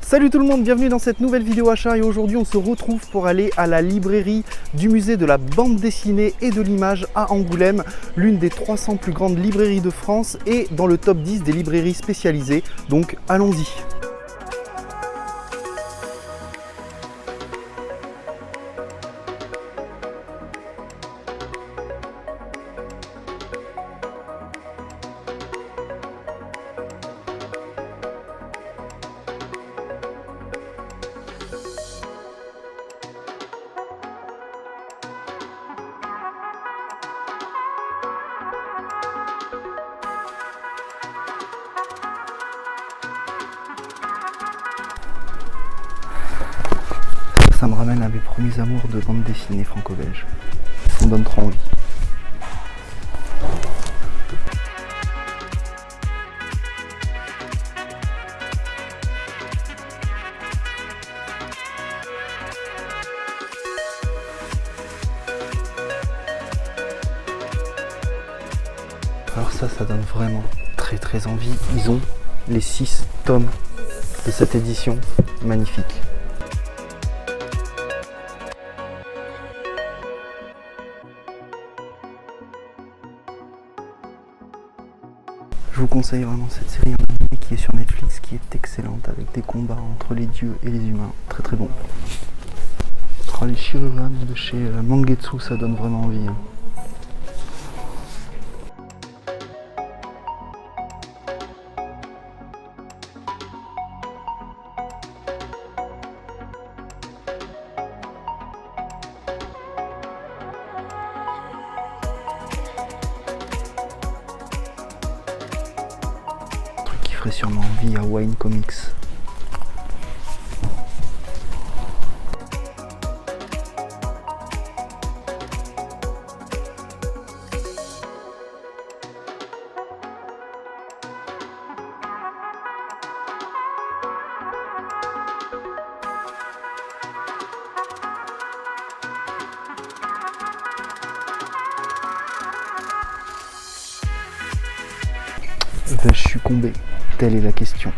Salut tout le monde, bienvenue dans cette nouvelle vidéo achat et aujourd'hui on se retrouve pour aller à la librairie du musée de la bande dessinée et de l'image à Angoulême, l'une des 300 plus grandes librairies de France et dans le top 10 des librairies spécialisées, donc allons-y. Ça me ramène à mes premiers amours de bande dessinée franco-belge. Ça me donne trop envie. Alors ça donne vraiment très envie. Ils ont les 6 tomes de cette édition magnifique. Je vous conseille vraiment cette série en animé qui est sur Netflix, qui est excellente, avec des combats entre les dieux et les humains. Très bon. Oh, les Shiruran de chez Mangetsu, ça donne vraiment envie. Hein. Ferait sûrement envie à Wine Comics. Vais-je succomber? Telle est la question.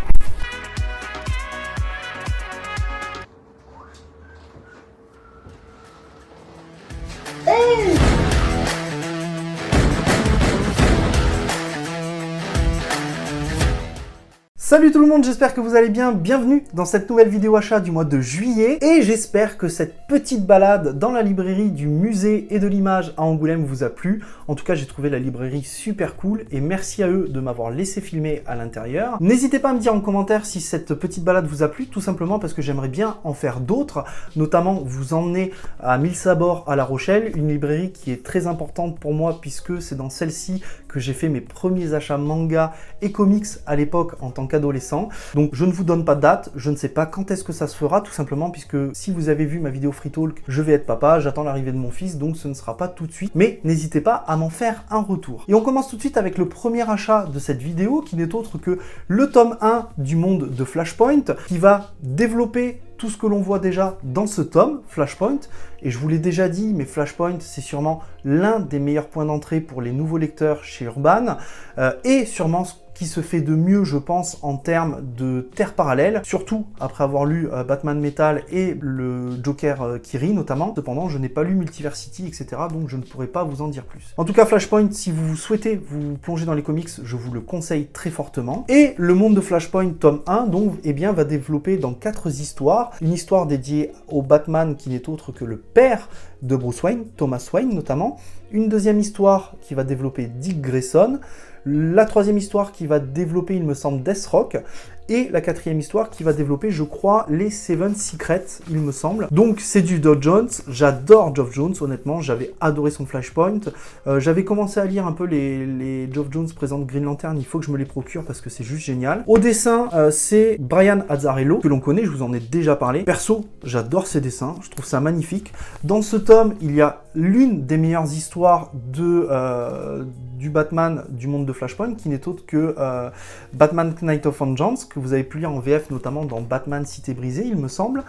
Salut tout le monde, j'espère que vous allez bien, bienvenue dans cette nouvelle vidéo achat du mois de juillet et j'espère que cette petite balade dans la librairie du musée et de l'image à Angoulême vous a plu. En tout cas, j'ai trouvé la librairie super cool et merci à eux de m'avoir laissé filmer à l'intérieur. N'hésitez pas à me dire en commentaire si cette petite balade vous a plu, tout simplement parce que j'aimerais bien en faire d'autres, notamment vous emmener à Mille Sabords à La Rochelle, une librairie qui est très importante pour moi puisque c'est dans celle-ci que j'ai fait mes premiers achats manga et comics à l'époque en tant qu'adolescent. Donc je ne vous donne pas de date, je ne sais pas quand est-ce que ça se fera, tout simplement puisque si vous avez vu ma vidéo Free Talk, je vais être papa, j'attends l'arrivée de mon fils, donc ce ne sera pas tout de suite. Mais n'hésitez pas à m'en faire un retour. Et on commence tout de suite avec le premier achat de cette vidéo, qui n'est autre que le tome 1 du monde de Flashpoint, qui va développer tout ce que l'on voit déjà dans ce tome, Flashpoint. Et je vous l'ai déjà dit, mais Flashpoint, c'est sûrement l'un des meilleurs points d'entrée pour les nouveaux lecteurs chez Urban, et sûrement ce qui se fait de mieux, je pense, en termes de terres parallèles, surtout après avoir lu Batman Metal et le Joker Kiri notamment. Cependant, je n'ai pas lu Multiversity, etc., donc je ne pourrais pas vous en dire plus. En tout cas, Flashpoint, si vous souhaitez vous plonger dans les comics, je vous le conseille très fortement. Et le monde de Flashpoint, tome 1, donc, eh bien, va développer dans 4 histoires. Une histoire dédiée au Batman qui n'est autre que le père de Bruce Wayne, Thomas Wayne notamment. Une deuxième histoire qui va développer Dick Grayson. La troisième histoire qui va développer, il me semble, Deathstroke. Et la quatrième histoire qui va développer, je crois, les Seven Secrets, il me semble. Donc c'est du Geoff Johns, j'adore Geoff Johns, honnêtement, j'avais adoré son Flashpoint. J'avais commencé à lire un peu les Geoff Johns présente Green Lantern, il faut que je me les procure parce que c'est juste génial. Au dessin, c'est Brian Azzarello, que l'on connaît, je vous en ai déjà parlé. Perso, j'adore ses dessins, je trouve ça magnifique. Dans ce tome, il y a l'une des meilleures histoires du Batman du monde de Flashpoint, qui n'est autre que Batman Knight of Vengeance, que vous avez pu lire en VF, notamment dans Batman Cité Brisée, il me semble.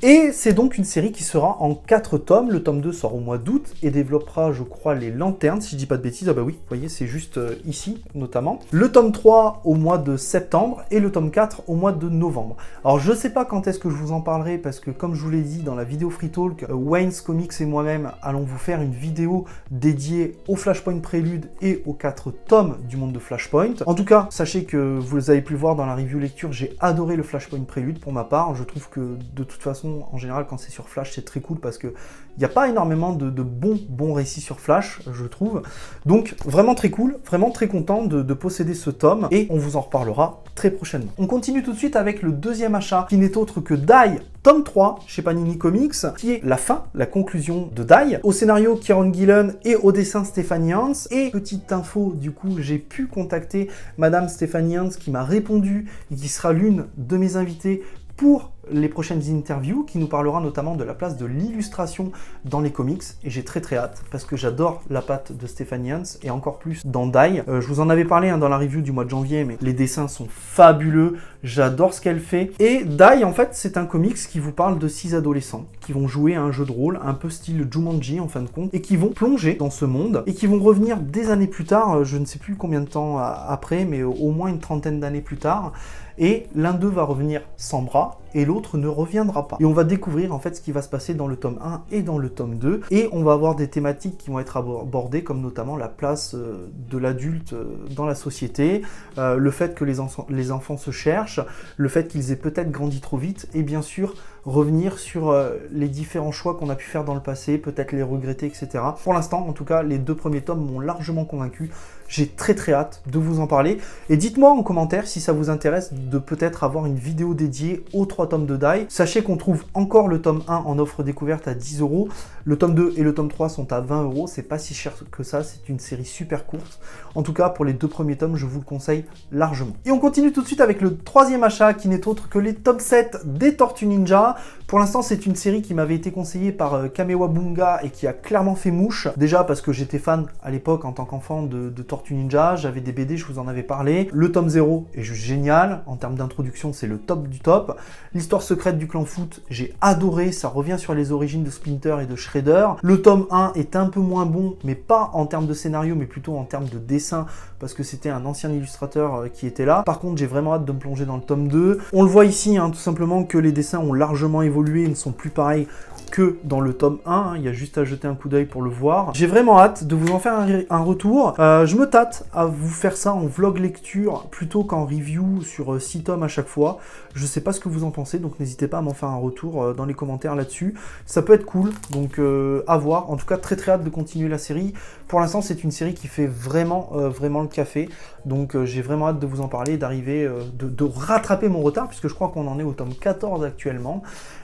Et c'est donc une série qui sera en 4 tomes. Le tome 2 sort au mois d'août et développera, je crois, les lanternes, si je dis pas de bêtises. Ah bah oui, vous voyez, c'est juste ici, notamment. Le tome 3 au mois de septembre et le tome 4 au mois de novembre. Alors, je sais pas quand est-ce que je vous en parlerai, parce que comme je vous l'ai dit dans la vidéo Free Talk, Wayne's Comics et moi-même allons vous faire une vidéo dédiée au Flashpoint Prélude et aux 4 tomes du monde de Flashpoint. En tout cas, sachez que vous avez pu le voir dans la review lecture, j'ai adoré le Flashpoint Prélude pour ma part. Je trouve que de toute façon, en général, quand c'est sur Flash, c'est très cool parce que il n'y a pas énormément de bons récits sur Flash, je trouve. Donc, vraiment très cool, vraiment très content de posséder ce tome et on vous en reparlera très prochainement. On continue tout de suite avec le deuxième achat qui n'est autre que Die, tome 3 chez Panini Comics, qui est la fin, la conclusion de Die. Au scénario, Kieron Gillen et au dessin, Stephanie Hans. Et petite info, du coup, j'ai pu contacter Madame Stephanie Hans qui m'a répondu et qui sera l'une de mes invitées pour les prochaines interviews, qui nous parlera notamment de la place de l'illustration dans les comics, et j'ai très hâte, parce que j'adore la patte de Stephanie Hans, et encore plus dans Die. Je vous en avais parlé dans la review du mois de janvier, mais les dessins sont fabuleux, j'adore ce qu'elle fait, et Die, en fait, c'est un comics qui vous parle de 6 adolescents, qui vont jouer à un jeu de rôle, un peu style Jumanji, en fin de compte, et qui vont plonger dans ce monde, et qui vont revenir des années plus tard, je ne sais plus combien de temps après, mais au moins une trentaine d'années plus tard, et l'un d'eux va revenir sans bras, et l'autre ne reviendra pas. Et on va découvrir en fait ce qui va se passer dans le tome 1 et dans le tome 2, et on va avoir des thématiques qui vont être abordées, comme notamment la place de l'adulte dans la société, le fait que les enfants se cherchent, le fait qu'ils aient peut-être grandi trop vite, et bien sûr revenir sur les différents choix qu'on a pu faire dans le passé, peut-être les regretter, etc. Pour l'instant, en tout cas, les 2 premiers tomes m'ont largement convaincu. J'ai très hâte de vous en parler. Et dites-moi en commentaire si ça vous intéresse de peut-être avoir une vidéo dédiée aux 3 tomes de Die. Sachez qu'on trouve encore le tome 1 en offre découverte à 10 €. Le tome 2 et le tome 3 sont à 20 €. C'est pas si cher que ça, c'est une série super courte. En tout cas, pour les 2 premiers tomes, je vous le conseille largement. Et on continue tout de suite avec le 3e achat, qui n'est autre que les tomes 7 des Tortues Ninja. Pour l'instant, c'est une série qui m'avait été conseillée par Kamewabunga et qui a clairement fait mouche. Déjà parce que j'étais fan à l'époque en tant qu'enfant de Tortues Ninja, j'avais des BD, je vous en avais parlé. Le tome 0 est juste génial, en termes d'introduction, c'est le top du top. L'histoire secrète du clan Foot, j'ai adoré, ça revient sur les origines de Splinter et de Shredder. Le tome 1 est un peu moins bon, mais pas en termes de scénario, mais plutôt en termes de dessin, parce que c'était un ancien illustrateur qui était là. Par contre, j'ai vraiment hâte de me plonger dans le tome 2. On le voit ici, tout simplement, que les dessins ont largement évolué, ils ne sont plus pareils que dans le tome 1, il y a juste à jeter un coup d'œil pour le voir. J'ai vraiment hâte de vous en faire un retour. Je me tâte à vous faire ça en vlog lecture plutôt qu'en review sur 6 tomes à chaque fois. Je sais pas ce que vous en pensez, donc n'hésitez pas à m'en faire un retour dans les commentaires là-dessus. Ça peut être cool, donc à voir. En tout cas, très hâte de continuer la série. Pour l'instant, c'est une série qui fait vraiment le café, donc j'ai vraiment hâte de vous en parler, d'arriver, de rattraper mon retard, puisque je crois qu'on en est au tome 14 actuellement.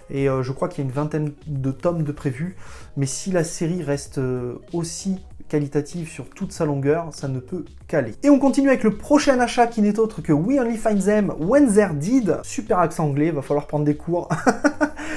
Et je crois qu'il y a une vingtaine de tomes de prévus, mais si la série reste aussi qualitative sur toute sa longueur, ça ne peut qu'aller. Et on continue avec le prochain achat qui n'est autre que We Only Find Them When They're Dead. Super accent anglais, va falloir prendre des cours.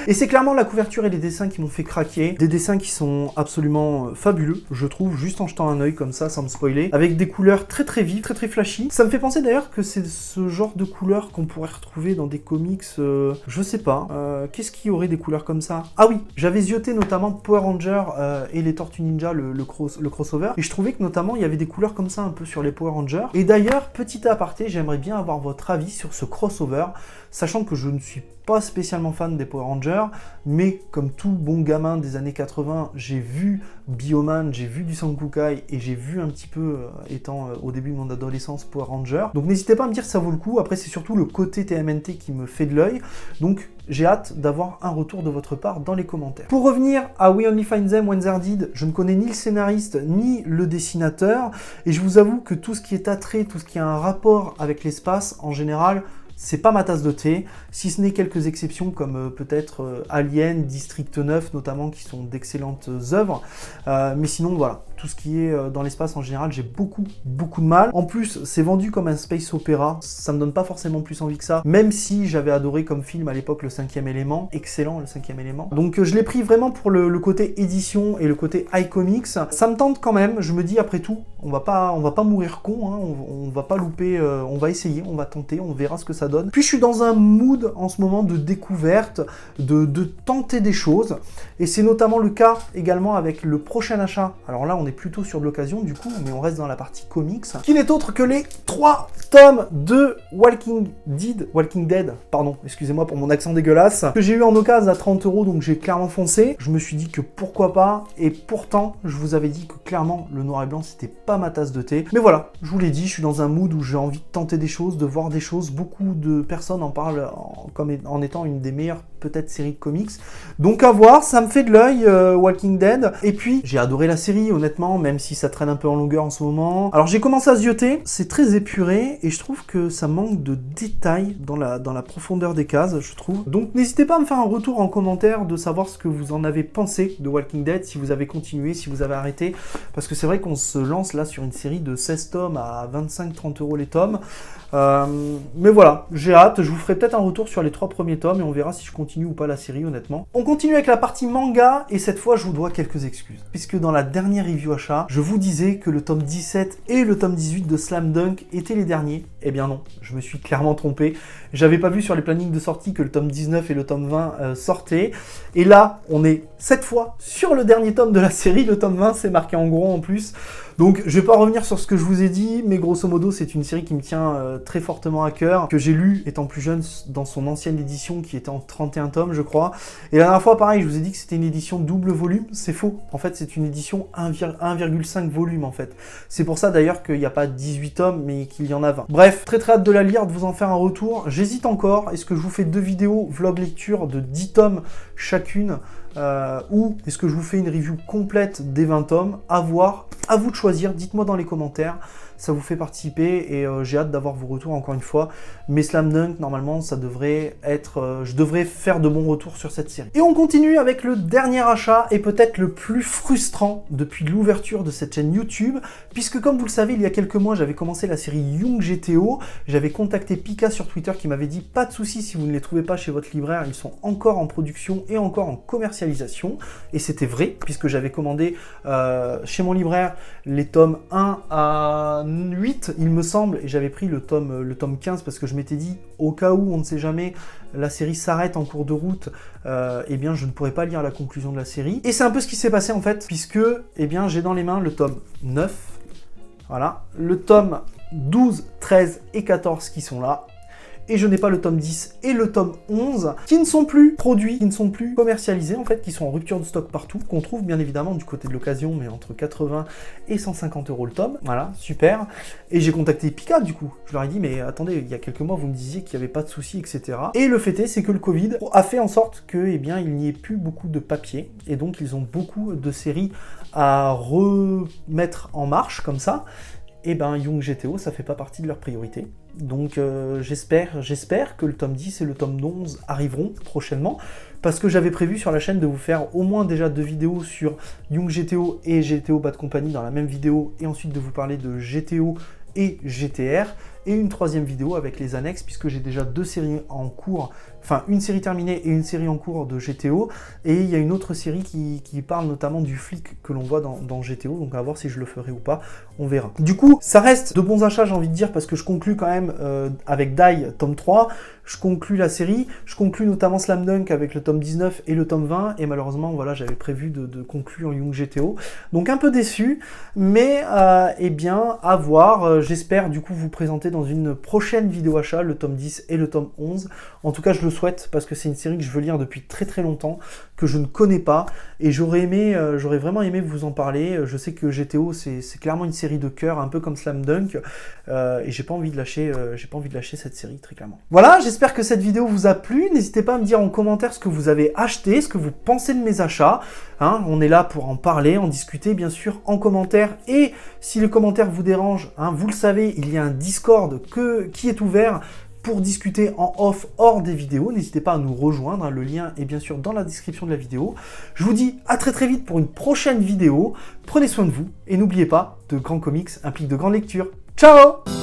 Et c'est clairement la couverture et les dessins qui m'ont fait craquer. Des dessins qui sont absolument fabuleux, je trouve, juste en jetant un œil comme ça, sans me spoiler. Avec des couleurs très vives, très flashy. Ça me fait penser d'ailleurs que c'est ce genre de couleurs qu'on pourrait retrouver dans des comics, je sais pas. Qu'est-ce qui aurait des couleurs comme ça? Ah oui, j'avais zioté notamment Power Rangers et les Tortues Ninja, le crossover. Et je trouvais que notamment il y avait des couleurs comme ça un peu sur les Power Rangers. Et d'ailleurs, petit aparté, j'aimerais bien avoir votre avis sur ce crossover, sachant que je ne suis pas spécialement fan des Power Rangers, mais comme tout bon gamin des années 80, j'ai vu Bioman, j'ai vu du Sankukai et j'ai vu un petit peu, étant au début de mon adolescence, Power Rangers. Donc n'hésitez pas à me dire si ça vaut le coup. Après, c'est surtout le côté TMNT qui me fait de l'œil. Donc j'ai hâte d'avoir un retour de votre part dans les commentaires. Pour revenir à We Only Find Them When They're Dead, je ne connais ni le scénariste ni le dessinateur, et je vous avoue que tout ce qui est attrait, tout ce qui a un rapport avec l'espace, en général, c'est pas ma tasse de thé, si ce n'est quelques exceptions comme peut-être Alien, District 9 notamment, qui sont d'excellentes œuvres. Mais sinon, voilà, tout ce qui est dans l'espace en général, j'ai beaucoup de mal. En plus, c'est vendu comme un space opéra, ça me donne pas forcément plus envie que ça, même si j'avais adoré comme film à l'époque le 5e élément, excellent le 5e élément. Donc je l'ai pris vraiment pour le côté édition et le côté iComics. Ça me tente quand même, je me dis après tout, on va pas mourir con, hein, on va pas louper, on va essayer, on va tenter, on verra ce que ça donne. Puis je suis dans un mood en ce moment de découverte, de tenter des choses, et c'est notamment le cas également avec le prochain achat. Alors là on est plutôt sur de l'occasion du coup, mais on reste dans la partie comics, qui n'est autre que les 3 tomes de Walking Dead, pardon, excusez-moi pour mon accent dégueulasse, que j'ai eu en occasion à 30 €, donc j'ai clairement foncé. Je me suis dit que pourquoi pas, et pourtant je vous avais dit que clairement le noir et blanc c'était pas ma tasse de thé. Mais voilà, je vous l'ai dit, je suis dans un mood où j'ai envie de tenter des choses, de voir des choses. Beaucoup de personnes en parlent en étant une des meilleures peut-être séries de comics. Donc à voir, ça me fait de l'œil Walking Dead. Et puis j'ai adoré la série honnêtement, même si ça traîne un peu en longueur en ce moment. Alors j'ai commencé à zioter, c'est très épuré et je trouve que ça manque de détails dans la profondeur des cases, je trouve. Donc n'hésitez pas à me faire un retour en commentaire de savoir ce que vous en avez pensé de Walking Dead, si vous avez continué, si vous avez arrêté, parce que c'est vrai qu'on se lance là sur une série de 16 tomes à 25-30 € les tomes. Mais voilà, j'ai hâte, je vous ferai peut-être un retour sur les 3 premiers tomes et on verra si je continue ou pas la série honnêtement. On continue avec la partie manga et cette fois je vous dois quelques excuses. Puisque dans la dernière review achat, je vous disais que le tome 17 et le tome 18 de Slam Dunk étaient les derniers. Eh bien non, je me suis clairement trompé. J'avais pas vu sur les plannings de sortie que le tome 19 et le tome 20 sortaient. Et là, on est cette fois sur le dernier tome de la série, le tome 20, c'est marqué en gros en plus. Donc je vais pas revenir sur ce que je vous ai dit, mais grosso modo c'est une série qui me tient très fortement à cœur, que j'ai lu étant plus jeune dans son ancienne édition qui était en 31 tomes je crois. Et la dernière fois pareil, je vous ai dit que c'était une édition double volume, c'est faux. En fait c'est une édition 1,5 volume en fait. C'est pour ça d'ailleurs qu'il n'y a pas 18 tomes mais qu'il y en a 20. Bref, très hâte de la lire, de vous en faire un retour. J'hésite encore, est-ce que je vous fais 2 vidéos vlog lecture de 10 tomes chacune ou est-ce que je vous fais une review complète des 20 tomes, à voir, à vous de choisir, dites-moi dans les commentaires, ça vous fait participer et j'ai hâte d'avoir vos retours encore une fois. Mais Slam Dunk, normalement, ça devrait être... je devrais faire de bons retours sur cette série. Et on continue avec le dernier achat et peut-être le plus frustrant depuis l'ouverture de cette chaîne YouTube, puisque comme vous le savez, il y a quelques mois, j'avais commencé la série Young GTO. J'avais contacté Pika sur Twitter qui m'avait dit « Pas de soucis, si vous ne les trouvez pas chez votre libraire, ils sont encore en production et encore en commercialisation. » Et c'était vrai, puisque j'avais commandé chez mon libraire les tomes 1 à 8, il me semble, et j'avais pris le tome 15 parce que je m'étais dit, au cas où, on ne sait jamais, la série s'arrête en cours de route, eh bien je ne pourrais pas lire la conclusion de la série. Et c'est un peu ce qui s'est passé en fait, puisque eh bien j'ai dans les mains le tome 9, voilà, le tome 12, 13 et 14 qui sont là, et je n'ai pas le tome 10 et le tome 11, qui ne sont plus produits, qui ne sont plus commercialisés en fait, qui sont en rupture de stock partout, qu'on trouve bien évidemment du côté de l'occasion, mais entre 80 et 150 € le tome, voilà, super. Et j'ai contacté Pika du coup, je leur ai dit, mais attendez, il y a quelques mois vous me disiez qu'il n'y avait pas de soucis, etc. Et le fait est, c'est que le Covid a fait en sorte que, eh bien, il n'y ait plus beaucoup de papier, et donc ils ont beaucoup de séries à remettre en marche, comme ça. Et ben Young GTO, ça fait pas partie de leurs priorités. Donc j'espère que le tome 10 et le tome 11 arriveront prochainement, parce que j'avais prévu sur la chaîne de vous faire au moins déjà 2 vidéos sur Young GTO et GTO Bad Company dans la même vidéo, et ensuite de vous parler de GTO et GTR, et une 3e vidéo avec les annexes, puisque j'ai déjà 2 séries en cours, enfin une série terminée et une série en cours de GTO, et il y a une autre série qui parle notamment du flic que l'on voit dans GTO, donc à voir si je le ferai ou pas, on verra. Du coup, ça reste de bons achats, j'ai envie de dire, parce que je conclus quand même avec Die, tome 3, je conclus la série, je conclus notamment Slam Dunk avec le tome 19 et le tome 20, et malheureusement, voilà, j'avais prévu de conclure Young GTO, donc un peu déçu, mais eh bien, à voir, j'espère du coup vous présenter dans une prochaine vidéo achat le tome 10 et le tome 11, en tout cas je le souhaite, parce que c'est une série que je veux lire depuis très très longtemps, que je ne connais pas, et j'aurais vraiment aimé vous en parler. Je sais que GTO c'est clairement une série de cœur, un peu comme Slam Dunk, et j'ai pas envie de lâcher cette série, très clairement. Voilà, j'espère que cette vidéo vous a plu, n'hésitez pas à me dire en commentaire ce que vous avez acheté, ce que vous pensez de mes achats, hein, on est là pour en parler, en discuter bien sûr en commentaire, et si les commentaires vous dérangent, hein, vous le savez, il y a un Discord qui est ouvert, pour discuter en off hors des vidéos. N'hésitez pas à nous rejoindre, hein, le lien est bien sûr dans la description de la vidéo. Je vous dis à très vite pour une prochaine vidéo. Prenez soin de vous et n'oubliez pas, de grands comics impliquent de grandes lectures. Ciao!